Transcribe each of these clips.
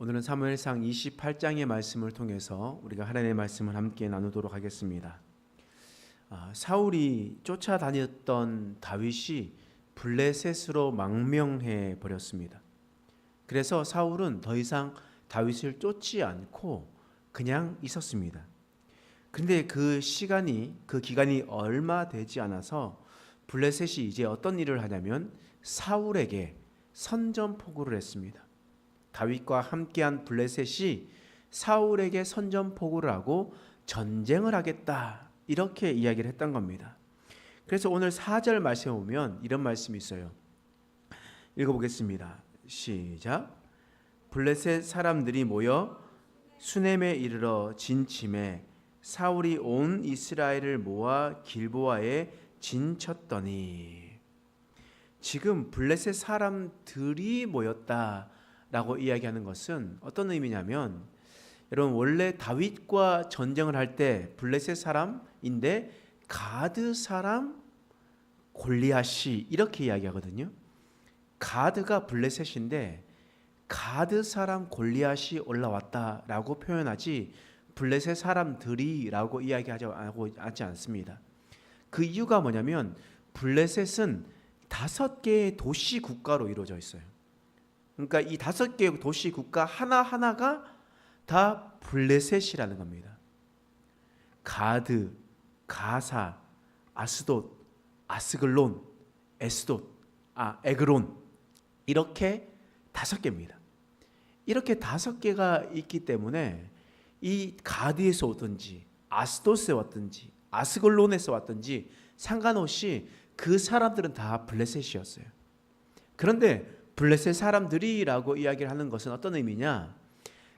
오늘은 사무엘상 28장의 말씀을 통해서 우리가 하나님의 말씀을 함께 나누도록 하겠습니다. 사울이 쫓아다녔던 다윗이 블레셋으로 망명해 버렸습니다. 그래서 사울은 더 이상 다윗을 쫓지 않고 그냥 있었습니다. 그런데 그 기간이 얼마 되지 않아서 블레셋이 이제 어떤 일을 하냐면 사울에게 선전포고를 했습니다. 다윗과 함께한 블레셋이 사울에게 선전포고를 하고 전쟁을 하겠다, 이렇게 이야기를 했던 겁니다. 그래서 오늘 4절 말씀에 보면 이런 말씀이 있어요. 읽어보겠습니다. 시작. 블레셋 사람들이 모여 수넴에 이르러 진침해 사울이 온 이스라엘을 모아 길보아에 진쳤더니, 지금 블레셋 사람들이 모였다라고 이야기하는 것은 어떤 의미냐면, 여러분 원래 다윗과 전쟁을 할 때 블레셋 사람인데 가드 사람 골리앗이 이렇게 이야기하거든요. 가드가 블레셋인데 가드 사람 골리앗이 올라왔다라고 표현하지 블레셋 사람들이라고 이야기하지 않습니다. 그 이유가 뭐냐면 블레셋은 5개의 도시 국가로 이루어져 있어요. 그러니까 이 5개의 도시 국가 하나하나가 다 블레셋이라는 겁니다. 가드, 가사, 아스돗, 아스글론, 에그론, 이렇게 5개입니다. 이렇게 5개가 있기 때문에 이 가드에서 오든지 아스돗에 왔든지 아스글론에서 왔든지 상관없이 그 사람들은 다 블레셋이었어요. 그런데 블레셋 사람들이라고 이야기를 하는 것은 어떤 의미냐?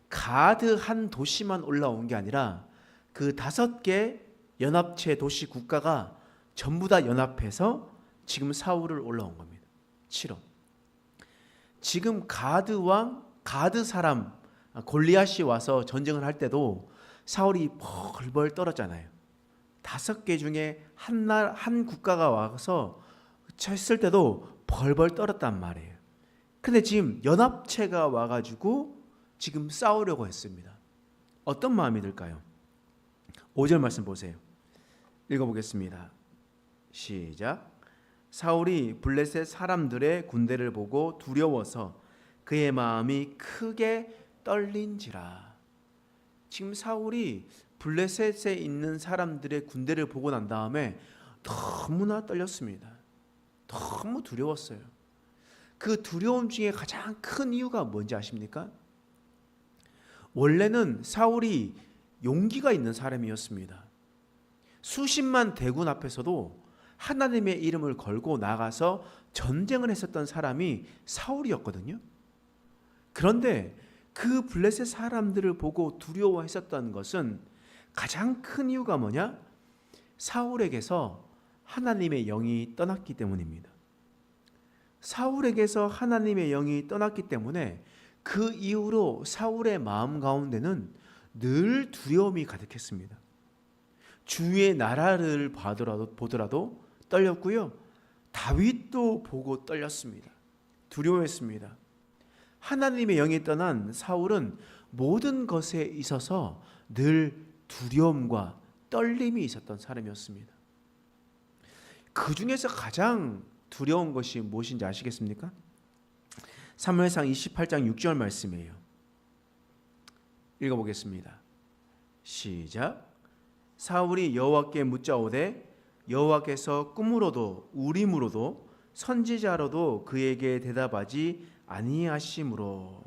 가드 한 도시만 올라온 게 아니라 그 5개 연합체 도시 국가가 전부 다 연합해서 지금 사울을 올라온 겁니다. 7호. 지금 가드 왕, 가드 사람 골리앗이 와서 전쟁을 할 때도 사울이 벌벌 떨었잖아요. 5개 중에 한 국가가 와서 했을 때도 벌벌 떨었단 말이에요. 근데 지금 연합체가 와가지고 지금 싸우려고 했습니다. 어떤 마음이 들까요? 5절 말씀 보세요. 읽어보겠습니다. 시작. 사울이 블레셋 사람들의 군대를 보고 두려워서 그의 마음이 크게 떨린지라. 지금 사울이 블레셋에 있는 사람들의 군대를 보고 난 다음에 너무나 떨렸습니다. 너무 두려웠어요. 그 두려움 중에 가장 큰 이유가 뭔지 아십니까? 원래는 사울이 용기가 있는 사람이었습니다. 수십만 대군 앞에서도 하나님의 이름을 걸고 나가서 전쟁을 했었던 사람이 사울이었거든요. 그런데 그 블레셋 사람들을 보고 두려워했었던 것은 가장 큰 이유가 뭐냐? 사울에게서 하나님의 영이 떠났기 때문입니다. 사울에게서 하나님의 영이 떠났기 때문에 그 이후로 사울의 마음 가운데는 늘 두려움이 가득했습니다. 주위의 나라를 보더라도 떨렸고요. 다윗도 보고 떨렸습니다. 두려워했습니다. 하나님의 영이 떠난 사울은 모든 것에 있어서 늘 두려움과 떨림이 있었던 사람이었습니다. 그 중에서 가장 두려운 것이 무엇인지 아시겠습니까? 사무엘상 28장 6절 말씀이에요. 읽어보겠습니다. 시작. 사울이 여호와께 묻자오되 여호와께서 꿈으로도 우림으로도 선지자로도 그에게 대답하지 아니하심으로.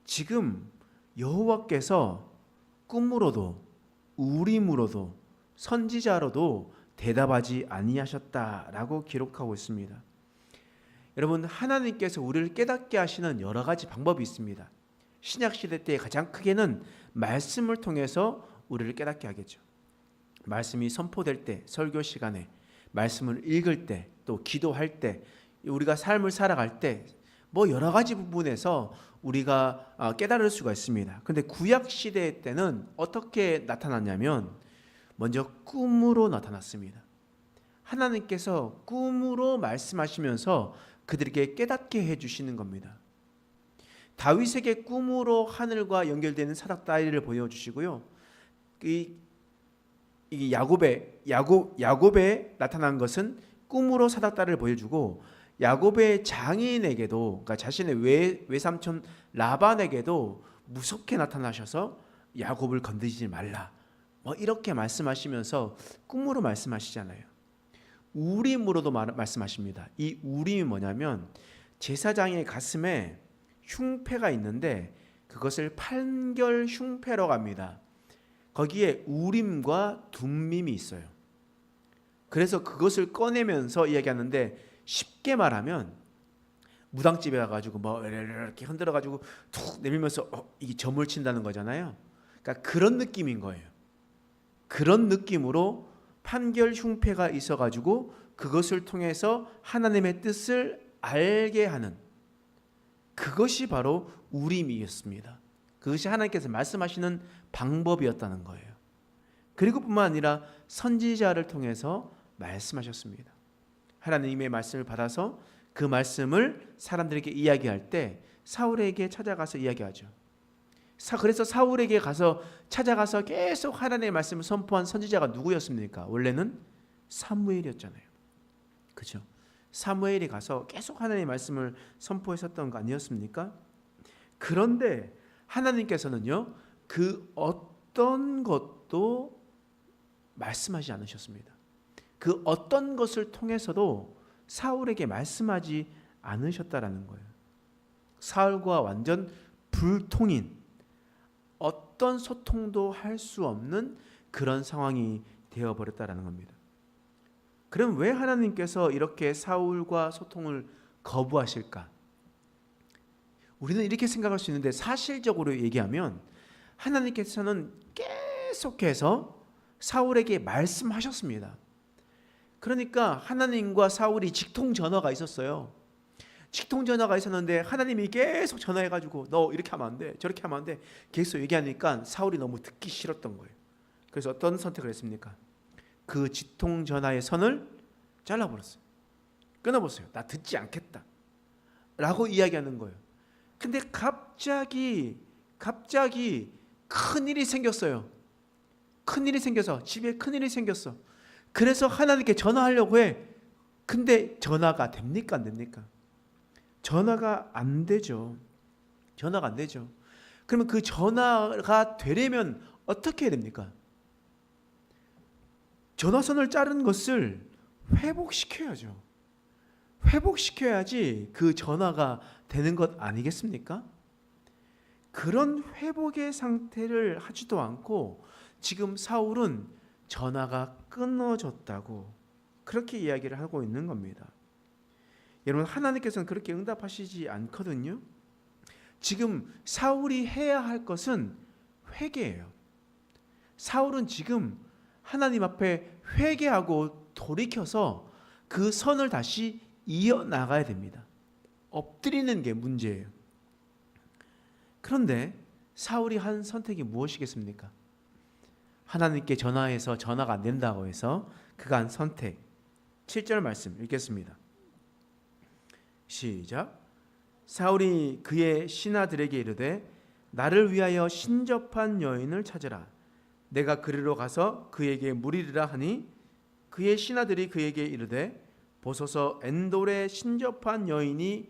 지금 여호와께서 꿈으로도 우림으로도 선지자로도 대답하지 아니하셨다라고 기록하고 있습니다. 여러분, 하나님께서 우리를 깨닫게 하시는 여러 가지 방법이 있습니다. 신약시대 때 가장 크게는 말씀을 통해서 우리를 깨닫게 하겠죠. 말씀이 선포될 때, 설교 시간에, 말씀을 읽을 때, 또 기도할 때, 우리가 삶을 살아갈 때 여러 가지 부분에서 우리가 깨달을 수가 있습니다. 그런데 구약시대 때는 어떻게 나타났냐면 먼저 꿈으로 나타났습니다. 하나님께서 꿈으로 말씀하시면서 그들에게 깨닫게 해주시는 겁니다. 다윗에게 꿈으로 하늘과 연결되는 사닥다리를 보여주시고요. 이 야곱에 나타난 것은 꿈으로 사닥다리를 보여주고, 야곱의 장인에게도, 그러니까 자신의 외삼촌 라반에게도 무섭게 나타나셔서 야곱을 건드리지 말라, 뭐 이렇게 말씀하시면서 꿈으로 말씀하시잖아요. 우림으로도 말씀하십니다. 이 우림이 뭐냐면 제사장의 가슴에 흉패가 있는데 그것을 판결 흉패라고 합니다. 거기에 우림과 둠밈이 있어요. 그래서 그것을 꺼내면서 이야기하는데, 쉽게 말하면 무당집에 가가지고 뭐 이렇게 흔들어가지고 툭 내밀면서 이게 점을 친다는 거잖아요. 그러니까 그런 느낌인 거예요. 그런 느낌으로 판결 흉패가 있어가지고 그것을 통해서 하나님의 뜻을 알게 하는, 그것이 바로 우림이었습니다. 그것이 하나님께서 말씀하시는 방법이었다는 거예요. 그리고 뿐만 아니라 선지자를 통해서 말씀하셨습니다. 하나님의 말씀을 받아서 그 말씀을 사람들에게 이야기할 때 사울에게 찾아가서 이야기하죠. 그래서 사울에게 찾아가서 계속 하나님의 말씀을 선포한 선지자가 누구였습니까? 원래는 사무엘이었잖아요. 그렇죠? 사무엘이 가서 계속 하나님의 말씀을 선포했었던 거 아니었습니까? 그런데 하나님께서는요, 그 어떤 것도 말씀하지 않으셨습니다. 그 어떤 것을 통해서도 사울에게 말씀하지 않으셨다라는 거예요. 사울과 완전 불통인, 어떤 소통도 할 수 없는 그런 상황이 되어버렸다라는 겁니다. 그럼 왜 하나님께서 이렇게 사울과 소통을 거부하실까? 우리는 이렇게 생각할 수 있는데, 사실적으로 얘기하면 하나님께서는 계속해서 사울에게 말씀하셨습니다. 그러니까 하나님과 사울이 직통전화가 있었어요. 직통전화가 있었는데 하나님이 계속 전화해가지고 너 이렇게 하면 안 돼, 저렇게 하면 안 돼 계속 얘기하니까 사울이 너무 듣기 싫었던 거예요. 그래서 어떤 선택을 했습니까? 그 직통전화의 선을 잘라버렸어요. 끊어보세요. 나 듣지 않겠다 라고 이야기하는 거예요. 근데 갑자기 큰일이 생겼어요. 큰일이 생겨서 집에 큰일이 생겼어. 그래서 하나님께 전화하려고 해. 근데 전화가 됩니까? 안 됩니까? 전화가 안 되죠. 전화가 안 되죠. 그러면 그 전화가 되려면 어떻게 해야 됩니까? 전화선을 자른 것을 회복시켜야죠. 회복시켜야지 그 전화가 되는 것 아니겠습니까? 그런 회복의 상태를 하지도 않고 지금 사울은 전화가 끊어졌다고 그렇게 이야기를 하고 있는 겁니다. 여러분, 하나님께서는 그렇게 응답하시지 않거든요. 지금 사울이 해야 할 것은 회개예요. 사울은 지금 하나님 앞에 회개하고 돌이켜서 그 선을 다시 이어나가야 됩니다. 엎드리는 게 문제예요. 그런데 사울이 한 선택이 무엇이겠습니까? 하나님께 전화해서 전화가 안 된다고 해서 그가 한 선택. 7절 말씀 읽겠습니다. 시작. 사울이 그의 신하들에게 이르되 나를 위하여 신접한 여인을 찾으라. 내가 그리로 가서 그에게 물이리라 하니 그의 신하들이 그에게 이르되 보소서 엔돌에 신접한 여인이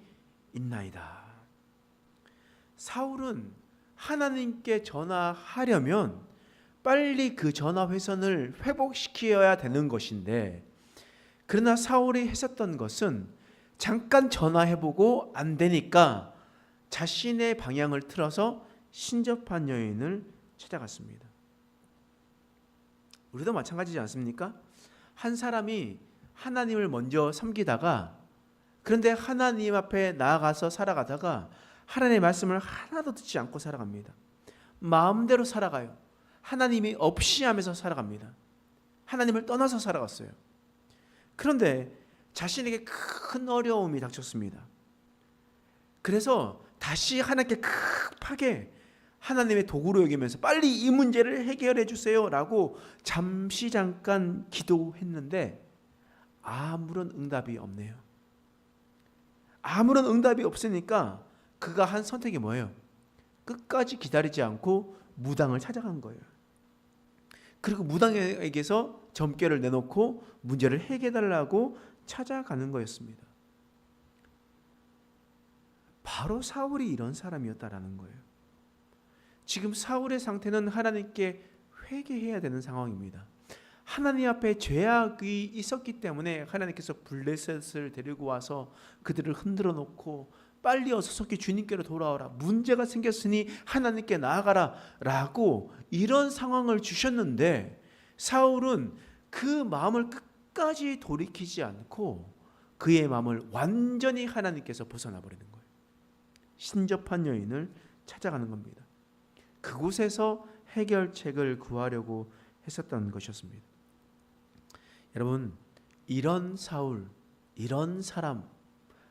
있나이다. 사울은 하나님께 전화하려면 빨리 그 전화 회선을 회복시켜야 되는 것인데, 그러나 사울이 했었던 것은 잠깐 전화해보고 안 되니까 자신의 방향을 틀어서 신접한 여인을 찾아갔습니다. 우리도 마찬가지지 않습니까? 한 사람이 하나님을 먼저 섬기다가, 그런데 하나님 앞에 나아가서 살아가다가 하나님의 말씀을 하나도 듣지 않고 살아갑니다. 마음대로 살아가요. 하나님이 없이 하면서 살아갑니다. 하나님을 떠나서 살아갔어요. 그런데 자신에게 큰 어려움이 닥쳤습니다. 그래서 다시 하나님께 급하게 하나님의 도구로 여기면서 빨리 이 문제를 해결해 주세요 라고 잠깐 기도했는데 아무런 응답이 없네요. 아무런 응답이 없으니까 그가 한 선택이 뭐예요? 끝까지 기다리지 않고 무당을 찾아간 거예요. 그리고 무당에게서 점괘를 내놓고 문제를 해결해달라고 찾아가는 거였습니다. 바로 사울이 이런 사람이었다라는 거예요. 지금 사울의 상태는 하나님께 회개해야 되는 상황입니다. 하나님 앞에 죄악이 있었기 때문에 하나님께서 블레셋을 데리고 와서 그들을 흔들어 놓고 빨리 어서 속히 주님께로 돌아오라, 문제가 생겼으니 하나님께 나아가라 라고 이런 상황을 주셨는데, 사울은 그 마음을 끝까지 돌이키지 않고 그의 마음을 완전히 하나님께서 벗어나 버리는 거예요. 신접한 여인을 찾아가는 겁니다. 그곳에서 해결책을 구하려고 했었던 것이었습니다. 여러분, 이런 사울, 이런 사람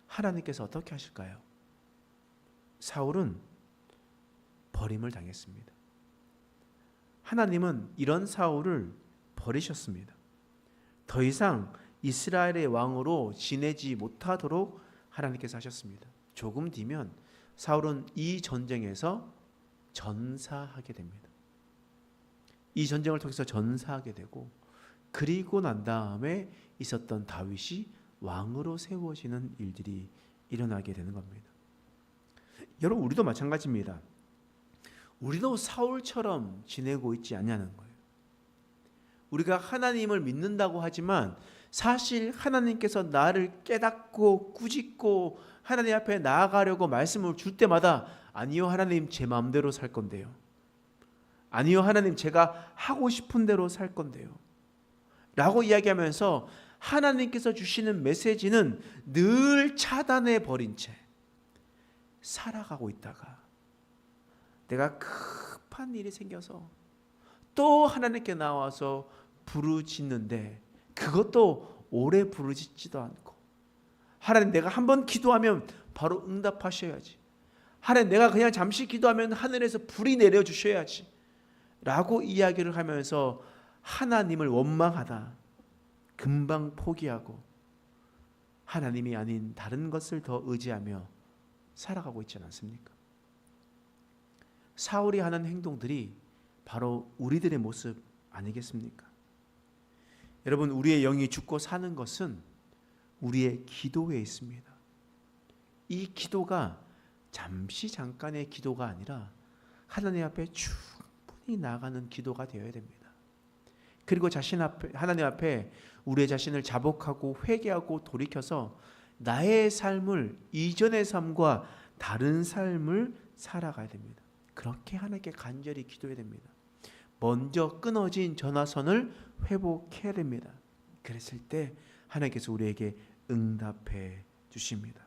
하나님께서 어떻게 하실까요? 사울은 버림을 당했습니다. 하나님은 이런 사울을 버리셨습니다. 더 이상 이스라엘의 왕으로 지내지 못하도록 하나님께서 하셨습니다. 조금 뒤면 사울은 이 전쟁에서 전사하게 됩니다. 이 전쟁을 통해서 전사하게 되고, 그리고 난 다음에 있었던 다윗이 왕으로 세워지는 일들이 일어나게 되는 겁니다. 여러분, 우리도 마찬가지입니다. 우리도 사울처럼 지내고 있지 않냐는 거예요. 우리가 하나님을 믿는다고 하지만 사실 하나님께서 나를 깨닫고 꾸짖고 하나님 앞에 나아가려고 말씀을 줄 때마다, 아니요 하나님, 제 마음대로 살 건데요, 아니요 하나님, 제가 하고 싶은 대로 살 건데요 라고 이야기하면서 하나님께서 주시는 메시지는 늘 차단해 버린 채 살아가고 있다가 내가 급한 일이 생겨서 또 하나님께 나와서 부르짖는데 그것도 오래 부르짖지도 않고, 하나님, 내가 한번 기도하면 바로 응답하셔야지, 하나님, 내가 그냥 잠시 기도하면 하늘에서 불이 내려주셔야지 라고 이야기를 하면서 하나님을 원망하다 금방 포기하고 하나님이 아닌 다른 것을 더 의지하며 살아가고 있지 않습니까? 사울이 하는 행동들이 바로 우리들의 모습 아니겠습니까? 여러분, 우리의 영이 죽고 사는 것은 우리의 기도에 있습니다. 이 기도가 잠깐의 기도가 아니라 하나님 앞에 충분히 나아가는 기도가 되어야 됩니다. 그리고 하나님 앞에 우리의 자신을 자복하고 회개하고 돌이켜서 나의 삶을, 이전의 삶과 다른 삶을 살아가야 됩니다. 그렇게 하나님께 간절히 기도해야 됩니다. 먼저 끊어진 전화선을 회복해야 됩니다. 그랬을 때 하나님께서 우리에게 응답해 주십니다.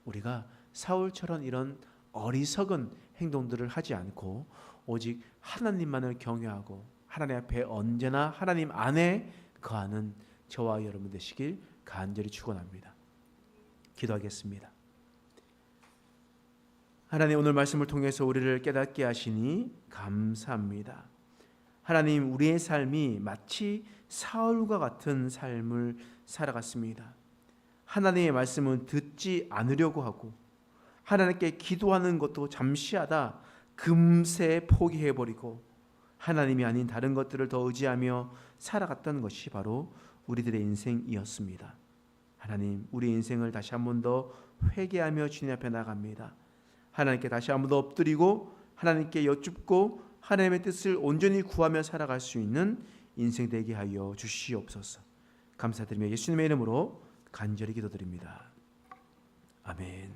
우리가 사울처럼 이런 어리석은 행동들을 하지 않고 오직 하나님만을 경외하고 하나님 앞에 언제나 하나님 안에 거하는 저와 여러분 되시길 간절히 축원합니다. 기도하겠습니다. 하나님, 오늘 말씀을 통해서 우리를 깨닫게 하시니 감사합니다. 하나님, 우리의 삶이 마치 사울과 같은 삶을 살아갔습니다. 하나님의 말씀은 듣지 않으려고 하고 하나님께 기도하는 것도 잠시 하다 금세 포기해버리고 하나님이 아닌 다른 것들을 더 의지하며 살아갔던 것이 바로 우리들의 인생이었습니다. 하나님, 우리 인생을 다시 한 번 더 회개하며 주님 앞에 나갑니다. 하나님께 다시 한 번 더 엎드리고 하나님께 여쭙고 하나님의 뜻을 온전히 구하며 살아갈 수 있는 인생 되게 하여 주시옵소서. 감사드리며 예수님의 이름으로 간절히 기도드립니다. 아멘.